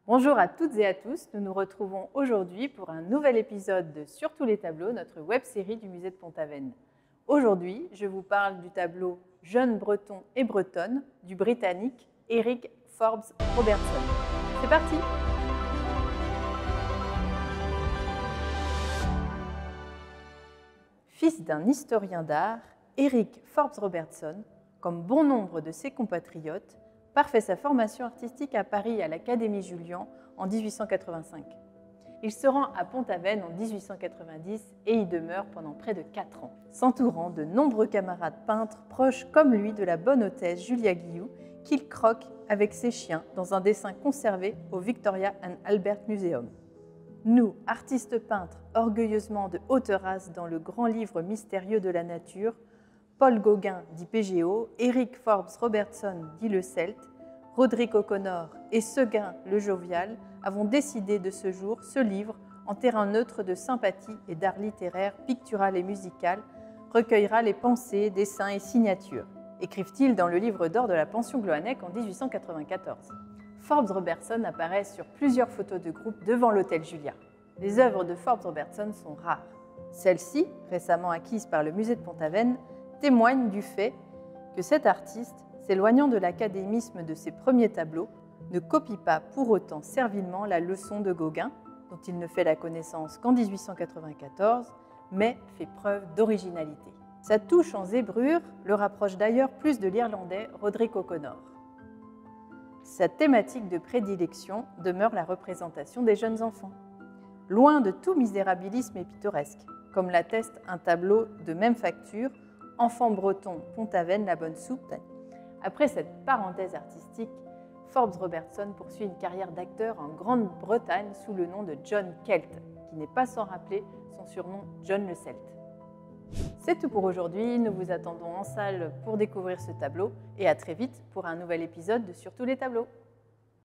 Bonjour à toutes et à tous, nous nous retrouvons aujourd'hui pour un nouvel épisode de Sur tous les tableaux, notre web-série du musée de Pont-Aven. Aujourd'hui, je vous parle du tableau Jeunes Bretons et Bretonnes du Britannique Eric Forbes Robertson. C'est parti! Fils d'un historien d'art, Eric Forbes Robertson, comme bon nombre de ses compatriotes, parfait sa formation artistique à Paris à l'Académie Julian en 1885. Il se rend à Pont-Aven en 1890 et y demeure pendant près de 4 ans, s'entourant de nombreux camarades peintres proches comme lui de la bonne hôtesse Julia Guillou, qu'il croque avec ses chiens dans un dessin conservé au Victoria and Albert Museum. Nous, artistes peintres orgueilleusement de haute race dans le grand livre mystérieux de la nature, Paul Gauguin dit PGO, Eric Forbes Robertson dit le Celte, Roderick O'Connor et Seguin le Jovial avons décidé de ce jour ce livre en terrain neutre de sympathie et d'art littéraire, pictural et musical, recueillera les pensées, dessins et signatures, écrivent-ils dans le livre d'or de la pension Gloanec en 1894. Forbes Robertson apparaît sur plusieurs photos de groupe devant l'hôtel Julia. Les œuvres de Forbes Robertson sont rares. Celles-ci, récemment acquises par le musée de Pont-Aven, témoignent du fait que cet artiste, s'éloignant de l'académisme de ses premiers tableaux, ne copie pas pour autant servilement la leçon de Gauguin, dont il ne fait la connaissance qu'en 1894, mais fait preuve d'originalité. Sa touche en zébrure le rapproche d'ailleurs plus de l'Irlandais Roderick O'Connor. Sa thématique de prédilection demeure la représentation des jeunes enfants, loin de tout misérabilisme et pittoresque, comme l'atteste un tableau de même facture, Enfant breton, Pont-Aven, la bonne soupe. Après cette parenthèse artistique, Forbes Robertson poursuit une carrière d'acteur en Grande-Bretagne sous le nom de John Celt, qui n'est pas sans rappeler son surnom John le Celte. C'est tout pour aujourd'hui, nous vous attendons en salle pour découvrir ce tableau et à très vite pour un nouvel épisode de Sur tous les tableaux.